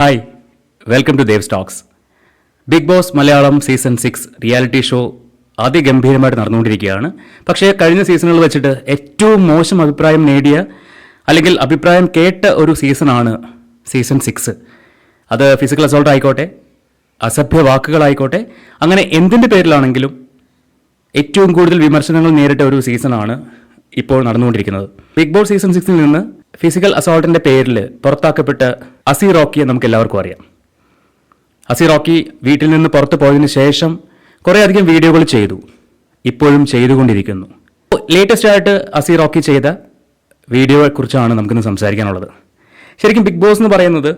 Hi, welcome to Dev stocks. Big boss Malayalam season 6 reality show അതിഗംഭീരമായിട്ട് നടന്നുകൊണ്ടിരിക്കുകയാണ്. പക്ഷേ കഴിഞ്ഞ സീസണുകൾ വെച്ചിട്ട് ഏറ്റവും മോശം അഭിപ്രായം നേടിയ അല്ലെങ്കിൽ അഭിപ്രായം കേട്ട ഒരു സീസണാണ് സീസൺ 6. അത് ഫിസിക്കൽ അസോൾട്ട് ആയിക്കോട്ടെ, അസഭ്യ വാക്കുകളായിക്കോട്ടെ, അങ്ങനെ എന്തിൻ്റെ പേരിലാണെങ്കിലും ഏറ്റവും കൂടുതൽ വിമർശനങ്ങൾ നേരിട്ട ഒരു സീസണാണ് ഇപ്പോൾ നടന്നുകൊണ്ടിരിക്കുന്നത്. ബിഗ് ബോസ് സീസൺ 6 നിന്ന് ഫിസിക്കൽ അസോൾട്ടിൻ്റെ പേരിൽ പുറത്താക്കപ്പെട്ട അസി റോക്കിയെ നമുക്ക് എല്ലാവർക്കും അറിയാം. അസി റോക്കി വീട്ടിൽ നിന്ന് പുറത്തു പോയതിനു ശേഷം കുറേയധികം വീഡിയോകൾ ചെയ്തു, ഇപ്പോഴും ചെയ്തുകൊണ്ടിരിക്കുന്നു. ലേറ്റസ്റ്റ് ആയിട്ട് അസി റോക്കി ചെയ്ത വീഡിയോയെക്കുറിച്ചാണ് നമുക്കിന്ന് സംസാരിക്കാനുള്ളത്. ശരിക്കും ബിഗ് ബോസ് എന്ന് പറയുന്നത്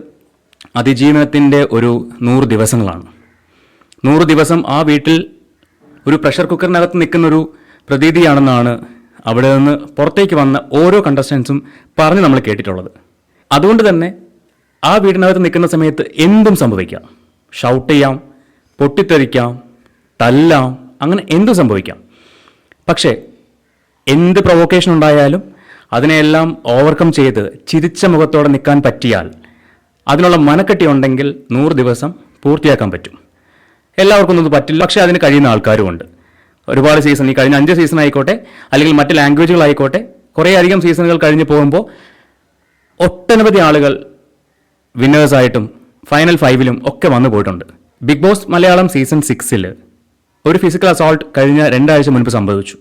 അതിജീവനത്തിൻ്റെ ഒരു 100 ദിവസങ്ങളാണ്. 100 ദിവസം ആ വീട്ടിൽ ഒരു പ്രഷർ കുക്കറിനകത്ത് നിൽക്കുന്നൊരു പ്രതീതിയാണെന്നാണ് അവിടെ നിന്ന് പുറത്തേക്ക് വന്ന ഓരോ കണ്ടസ്റ്റൻസും പറഞ്ഞ് നമ്മൾ കേട്ടിട്ടുള്ളത്. അതുകൊണ്ട് തന്നെ ആ വീടിനകത്ത് നിൽക്കുന്ന സമയത്ത് എന്തും സംഭവിക്കാം. ഷൗട്ട് ചെയ്യാം, പൊട്ടിത്തെറിക്കാം, തല്ലാം, അങ്ങനെ എന്തും സംഭവിക്കാം. പക്ഷേ എന്ത് പ്രൊവോക്കേഷൻ ഉണ്ടായാലും അതിനെല്ലാം ഓവർകം ചെയ്ത് ചിരിച്ച മുഖത്തോടെ നിൽക്കാൻ പറ്റിയാൽ, അതിനുള്ള മനക്കെട്ടി ഉണ്ടെങ്കിൽ 100 ദിവസം പൂർത്തിയാക്കാൻ പറ്റും. എല്ലാവർക്കും ഒന്നും പറ്റില്ല, പക്ഷേ അതിന് കഴിയുന്ന ആൾക്കാരുമുണ്ട്. ഒരുപാട് സീസൺ, ഈ കഴിഞ്ഞ 5 സീസൺ ആയിക്കോട്ടെ, അല്ലെങ്കിൽ മറ്റ് ലാംഗ്വേജുകളായിക്കോട്ടെ, കുറേയധികം സീസണുകൾ കഴിഞ്ഞ് പോകുമ്പോൾ ഒട്ടനവധി ആളുകൾ വിന്നേഴ്സായിട്ടും ഫൈനൽ 5ലും ഒക്കെ വന്നു പോയിട്ടുണ്ട്. ബിഗ് ബോസ് മലയാളം സീസൺ 6 ഒരു ഫിസിക്കൽ അസോൾട്ട് കഴിഞ്ഞ 2 ആഴ്ച മുൻപ് സംഭവിച്ചു.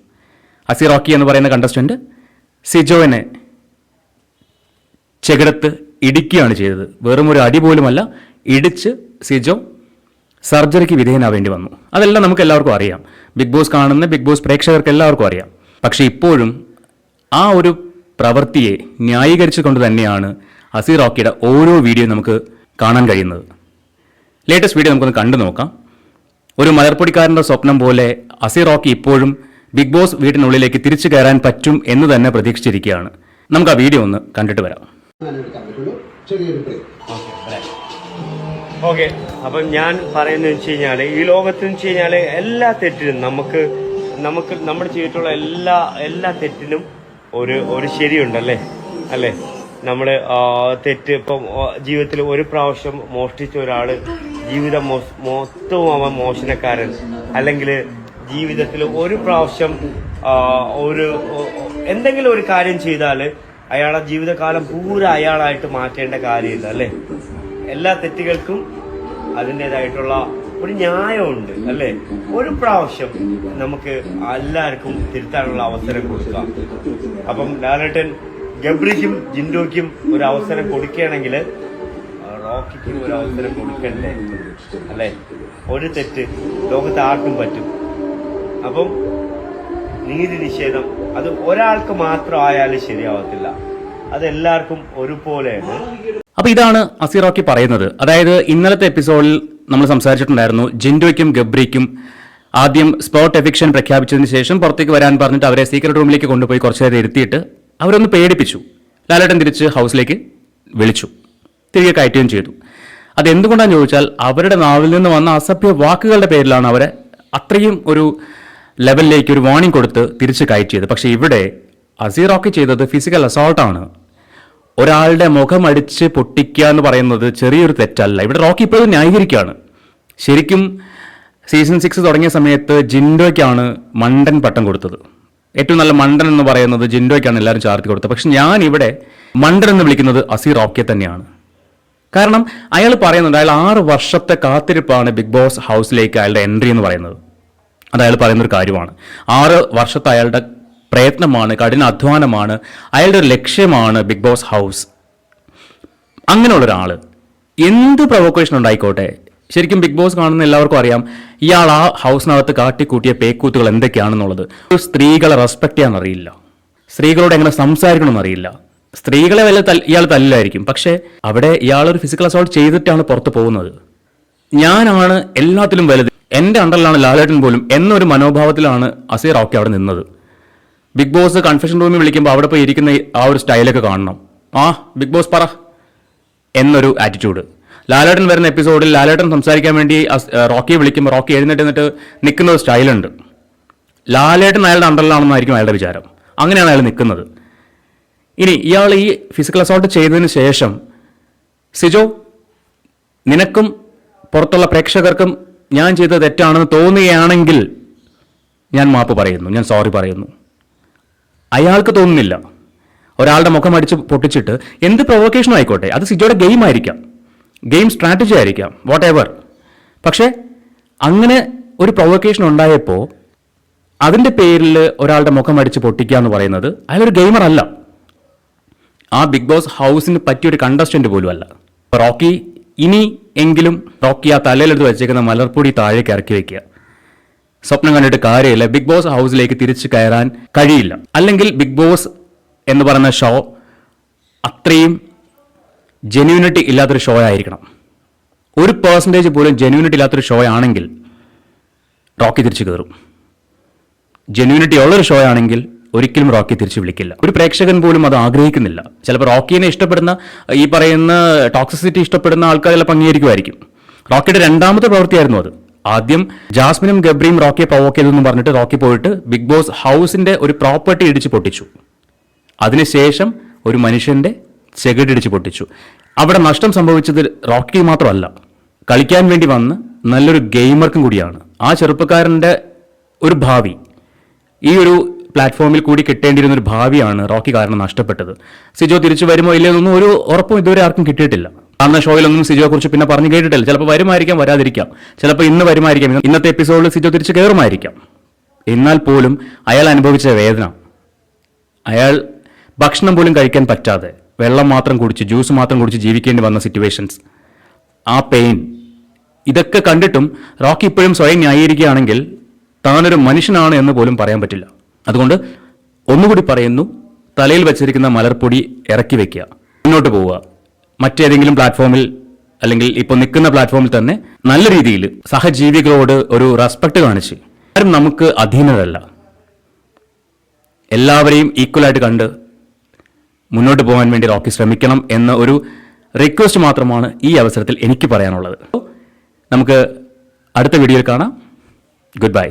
അസി റോക്കി എന്ന് പറയുന്ന കണ്ടസ്റ്റൻറ്റ് സിജോവിനെ ചെകിടത്ത് ഇടിക്കുകയാണ് ചെയ്തത്. വെറും ഒരു അടി പോലുമല്ല, ഇടിച്ച് സിജോ സർജറിക്ക് വിധേയനാവേണ്ടി വന്നു. അതെല്ലാം നമുക്ക് എല്ലാവർക്കും അറിയാം. ബിഗ് ബോസ് കാണുന്ന ബിഗ് ബോസ് പ്രേക്ഷകർക്ക് എല്ലാവർക്കും അറിയാം. പക്ഷേ ഇപ്പോഴും ആ ഒരു പ്രവൃത്തിയെ ന്യായീകരിച്ചുകൊണ്ട് തന്നെയാണ് അസി റോക്കിയുടെ ഓരോ വീഡിയോ നമുക്ക് കാണാൻ കഴിയുന്നത്. ലേറ്റസ്റ്റ് വീഡിയോ നമുക്കൊന്ന് കണ്ടു നോക്കാം. ഒരു മലർപ്പൊടിക്കാരൻ്റെ സ്വപ്നം പോലെ അസി റോക്കി ഇപ്പോഴും ബിഗ് ബോസ് വീടിനുള്ളിലേക്ക് തിരിച്ചു കയറാൻ പറ്റും എന്ന് തന്നെ പ്രതീക്ഷിച്ചിരിക്കുകയാണ്. നമുക്ക് ആ വീഡിയോ ഒന്ന് കണ്ടിട്ട് വരാം. ഓക്കെ, അപ്പം ഞാൻ പറയുന്നത് വെച്ച് കഴിഞ്ഞാൽ ഈ ലോകത്ത് വെച്ച് കഴിഞ്ഞാൽ എല്ലാ തെറ്റിനും നമുക്ക് നമ്മൾ ചെയ്തിട്ടുള്ള എല്ലാ തെറ്റിനും ഒരു ശരിയുണ്ടല്ലേ, അല്ലേ? നമ്മൾ തെറ്റ് ഇപ്പം ജീവിതത്തിൽ ഒരു പ്രാവശ്യം മോഷ്ടിച്ച ഒരാൾ ജീവിതം മൊത്തവും അവൻ മോഷണക്കാരൻ, അല്ലെങ്കിൽ ജീവിതത്തിൽ ഒരു പ്രാവശ്യം എന്തെങ്കിലും ഒരു കാര്യം ചെയ്താൽ അയാളെ ജീവിതകാലം പൂര അയാളായിട്ട് മാറ്റേണ്ട കാര്യമില്ല, അല്ലേ? എല്ലാ തെറ്റുകൾക്കും അതിൻ്റെതായിട്ടുള്ള ഒരു ന്യായമുണ്ട്, അല്ലേ? ഒരു പ്രാവശ്യം നമുക്ക് എല്ലാവർക്കും തിരുത്താനുള്ള അവസരം കൊടുക്കാം. അപ്പം ലാലേട്ടൻ ഗബ്രിക്കും ജിൻഡോയ്ക്കും ഒരു അവസരം കൊടുക്കുകയാണെങ്കിൽ റോക്കിക്കും ഒരു അവസരം കൊടുക്കണ്ടേ, അല്ലേ? ഒരു തെറ്റ് ലോകത്ത് ആർക്കും പറ്റും. അപ്പം നീതി നിഷേധം അത് ഒരാൾക്ക് മാത്രം ആയാലും ശരിയാവത്തില്ല, അതെല്ലാവർക്കും ഒരുപോലെയാണ്. അപ്പോൾ ഇതാണ് അസി റോക്കി പറയുന്നത്. അതായത് ഇന്നലത്തെ എപ്പിസോഡിൽ നമ്മൾ സംസാരിച്ചിട്ടുണ്ടായിരുന്നു, ജിൻഡോയ്ക്കും ഗബ്രിക്കും ആദ്യം സ്പോട്ട് എവിക്ഷൻ പ്രഖ്യാപിച്ചതിന് ശേഷം പുറത്തേക്ക് വരാൻ പറഞ്ഞിട്ട് അവരെ സീക്രട്ട് റൂമിലേക്ക് കൊണ്ടുപോയി കുറച്ച് നേരം ഇരുത്തിയിട്ട് അവരൊന്ന് പേടിപ്പിച്ചു. ലാലേട്ടൻ തിരിച്ച് ഹൗസിലേക്ക് വിളിച്ചു, തിരികെ കയറ്റുകയും ചെയ്തു. അതെന്തുകൊണ്ടാണെന്ന് ചോദിച്ചാൽ അവരുടെ നാവിൽ നിന്ന് വന്ന അസഭ്യ വാക്കുകളുടെ പേരിലാണ് അവരെ അത്രയും ഒരു ലെവലിലേക്ക് ഒരു വാർണിംഗ് കൊടുത്ത് തിരിച്ച് കയറ്റിയത്. പക്ഷേ ഇവിടെ അസി റോക്കി ചെയ്തത് ഫിസിക്കൽ അസോൾട്ടാണ്. ഒരാളുടെ മുഖം അടിച്ച് പൊട്ടിക്കുക എന്ന് പറയുന്നത് ചെറിയൊരു തെറ്റല്ല. ഇവിടെ റോക്കി ഇപ്പോൾ ന്യായീകരിക്കുകയാണ്. ശരിക്കും സീസൺ 6 തുടങ്ങിയ സമയത്ത് ജിൻഡോയ്ക്കാണ് മണ്ടൻ പട്ടം കൊടുത്തത്. ഏറ്റവും നല്ല മണ്ടൻ എന്ന് പറയുന്നത് ജിൻഡോയ്ക്കാണ് എല്ലാവരും ചാർത്തി കൊടുത്തത്. പക്ഷെ ഞാൻ ഇവിടെ മണ്ടൻ എന്ന് വിളിക്കുന്നത് അസി റോക്കിയെ തന്നെയാണ്. കാരണം അയാൾ പറയുന്നുണ്ട്, അയാൾ 6 വർഷത്തെ കാത്തിരിപ്പാണ് ബിഗ് ബോസ് ഹൗസിലേക്ക് അയാളുടെ എൻട്രി എന്ന് പറയുന്നത്. അത് അയാൾ പറയുന്നൊരു കാര്യമാണ്. 6 വർഷത്തെ അയാളുടെ പ്രയത്നമാണ്, കഠിന അധ്വാനമാണ്, അയാളുടെ ഒരു ലക്ഷ്യമാണ് ബിഗ് ബോസ് ഹൗസ്. അങ്ങനെയുള്ളൊരാൾ എന്ത് പ്രൊവോക്കേഷൻ ഉണ്ടായിക്കോട്ടെ, ശരിക്കും ബിഗ് ബോസ് കാണുന്ന എല്ലാവർക്കും അറിയാം ഇയാൾ ആ ഹൗസിനകത്ത് കാട്ടിക്കൂട്ടിയ പേക്കൂത്തുകൾ എന്തൊക്കെയാണെന്നുള്ളത്. സ്ത്രീകളെ റെസ്പെക്ട് ചെയ്യാൻ അറിയില്ല, സ്ത്രീകളോട് എങ്ങനെ സംസാരിക്കണമെന്ന് അറിയില്ല, സ്ത്രീകളെ വല്ല ഇയാൾ തല്ലിലായിരിക്കും. പക്ഷേ അവിടെ ഇയാളൊരു ഫിസിക്കൽ അസോൾട്ട് ചെയ്തിട്ടാണ് പുറത്ത് പോകുന്നത്. ഞാനാണ് എല്ലാത്തിലും വലുത്, എൻ്റെ അണ്ടറിലാണ് ലാലേട്ടൻ പോലും എന്നൊരു മനോഭാവത്തിലാണ് അസി റോക്കി അവിടെ നിന്നത്. ബിഗ് ബോസ് കൺഫെഷൻ റൂമിൽ വിളിക്കുമ്പോൾ അവിടെ പോയി ഇരിക്കുന്ന ആ ഒരു സ്റ്റൈലൊക്കെ കാണണം. ബിഗ് ബോസ് പറ എന്നൊരു ആറ്റിറ്റ്യൂഡ്. ലാലേട്ടൻ വരുന്ന എപ്പിസോഡിൽ ലാലേട്ടൻ സംസാരിക്കാൻ വേണ്ടി റോക്കിയെ വിളിക്കുമ്പോൾ റോക്കി എഴുന്നേറ്റ് നിൽക്കുന്ന ഒരു സ്റ്റൈലുണ്ട്. ലാലേട്ടൻ അയാളുടെ അണ്ടറിലാണെന്നായിരിക്കും അയാളുടെ വിചാരം. അങ്ങനെയാണ് അയാൾ നിൽക്കുന്നത്. ഇനി ഇയാൾ ഈ ഫിസിക്കൽ അസോൾട്ട് ചെയ്തതിന് ശേഷം സിജോ നിനക്കും പുറത്തുള്ള പ്രേക്ഷകർക്കും ഞാൻ ചെയ്തത് തെറ്റാണെന്ന് തോന്നുകയാണെങ്കിൽ ഞാൻ മാപ്പ് പറയുന്നു, ഞാൻ സോറി പറയുന്നു. അയാൾക്ക് തോന്നുന്നില്ല. ഒരാളുടെ മുഖം അടിച്ച് പൊട്ടിച്ചിട്ട് എന്ത് പ്രൊവോക്കേഷനും ആയിക്കോട്ടെ, അത് സിജോയുടെ ഗെയിം ആയിരിക്കാം, ഗെയിം സ്ട്രാറ്റജി ആയിരിക്കാം, വാട്ട് എവർ. പക്ഷേ അങ്ങനെ ഒരു പ്രൊവോക്കേഷൻ ഉണ്ടായപ്പോൾ അതിൻ്റെ പേരിൽ ഒരാളുടെ മുഖം അടിച്ച് പൊട്ടിക്കുക എന്ന് പറയുന്നത് അയാളൊരു ഗെയിമർ അല്ല, ആ ബിഗ് ബോസ് ഹൗസിന് പറ്റിയൊരു കണ്ടസ്റ്റന്റ് പോലും അല്ല. റോക്കി ഇനി എങ്കിലും റോക്കി ആ തലയിലെടുത്ത് വെച്ചേക്കുന്ന മലർപ്പൊടി താഴേക്ക് ഇറക്കി വെക്കുക. സ്വപ്നം കണ്ടിട്ട് കാര്യമില്ല, ബിഗ് ബോസ് ഹൗസിലേക്ക് തിരിച്ചു കയറാൻ കഴിയില്ല. അല്ലെങ്കിൽ ബിഗ് ബോസ് എന്ന് പറയുന്ന ഷോ അത്രയും ജെന്യൂനിറ്റി ഇല്ലാത്തൊരു ഷോ ആയിരിക്കണം. 1% പോലും ജെന്യൂനിറ്റി ഇല്ലാത്തൊരു ഷോ ആണെങ്കിൽ റോക്കി തിരിച്ചു കയറും. ജെന്യൂനിറ്റി ഉള്ളൊരു ഷോ ആണെങ്കിൽ ഒരിക്കലും റോക്കി തിരിച്ചു വിളിക്കില്ല. ഒരു പ്രേക്ഷകൻ പോലും അത് ആഗ്രഹിക്കുന്നില്ല. ചിലപ്പോൾ റോക്കിനെ ഇഷ്ടപ്പെടുന്ന, ഈ പറയുന്ന ടോക്സിസിറ്റി ഇഷ്ടപ്പെടുന്ന ആൾക്കാർ ചിലപ്പോൾ അംഗീകരിക്കുമായിരിക്കും. റോക്കിയുടെ രണ്ടാമത്തെ പ്രവൃത്തിയായിരുന്നു അത്. ആദ്യം ജാസ്മിനും ഗബ്രിയും റോക്കിയെ പ്രൊവോക്ക് ചെയ്തെന്ന് പറഞ്ഞിട്ട് റോക്കി പോയിട്ട് ബിഗ് ബോസ് ഹൗസിന്റെ ഒരു പ്രോപ്പർട്ടി ഇടിച്ച് പൊട്ടിച്ചു. അതിനുശേഷം ഒരു മനുഷ്യന്റെ ചെകിടിടിച്ച് പൊട്ടിച്ചു. അവിടെ നഷ്ടം സംഭവിച്ചത് റോക്കി മാത്രമല്ല, കളിക്കാൻ വേണ്ടി വന്ന് നല്ലൊരു ഗെയിമർക്കും കൂടിയാണ്. ആ ചെറുപ്പക്കാരൻ്റെ ഒരു ഭാവി, ഈ ഒരു പ്ലാറ്റ്ഫോമിൽ കൂടി കിട്ടേണ്ടിയിരുന്ന ഒരു ഭാവിയാണ് റോക്കി കാരണം നഷ്ടപ്പെട്ടത്. സിജോ തിരിച്ചു വരുമോ ഇല്ലയെന്നൊന്നും ഒരു ഉറപ്പും ഇതുവരെ ആർക്കും കിട്ടിയിട്ടില്ല. അന്ന ഷോയിലൊന്നും സിജോയെ കുറിച്ച് പിന്നെ പറഞ്ഞു കേട്ടിട്ടില്ല. ചിലപ്പോൾ വരുമായിരിക്കാം, വരാതിരിക്കാം. ചിലപ്പോൾ ഇന്ന് വരുമായിരിക്കാം, ഇന്നത്തെ എപ്പിസോഡിൽ സിജോ തിരിച്ച് കയറുമായിരിക്കാം. എന്നാൽ പോലും അയാൾ അനുഭവിച്ച വേദന, അയാൾ ഭക്ഷണം പോലും കഴിക്കാൻ പറ്റാതെ വെള്ളം മാത്രം കുടിച്ച്, ജ്യൂസ് മാത്രം കുടിച്ച് ജീവിക്കേണ്ടി വന്ന സിറ്റുവേഷൻസ്, ആ പെയിൻ, ഇതൊക്കെ കണ്ടിട്ടും റോക്കി ഇപ്പോഴും സ്വയം ന്യായീകരിക്കുകയാണെങ്കിൽ താനൊരു മനുഷ്യനാണ് എന്ന് പോലും പറയാൻ പറ്റില്ല. അതുകൊണ്ട് ഒന്നുകൂടി പറയുന്നു, തലയിൽ വെച്ചിരിക്കുന്ന മലർപ്പൊടി ഇറക്കി വെക്കുക, മുന്നോട്ട് പോവുക. മറ്റേതെങ്കിലും പ്ലാറ്റ്ഫോമിൽ അല്ലെങ്കിൽ ഇപ്പോൾ നിൽക്കുന്ന പ്ലാറ്റ്ഫോമിൽ തന്നെ നല്ല രീതിയിൽ സഹജീവികളോട് ഒരു റെസ്പെക്ട് കാണിച്ച്, ആരും നമുക്ക് അധീനരല്ല, എല്ലാവരെയും ഈക്വലായിട്ട് കണ്ട് മുന്നോട്ട് പോകാൻ വേണ്ടി റോക്കി ശ്രമിക്കണം എന്ന ഒരു റിക്വസ്റ്റ് മാത്രമാണ് ഈ അവസരത്തിൽ എനിക്ക് പറയാനുള്ളത്. നമുക്ക് അടുത്ത വീഡിയോയിൽ കാണാം. Good bye.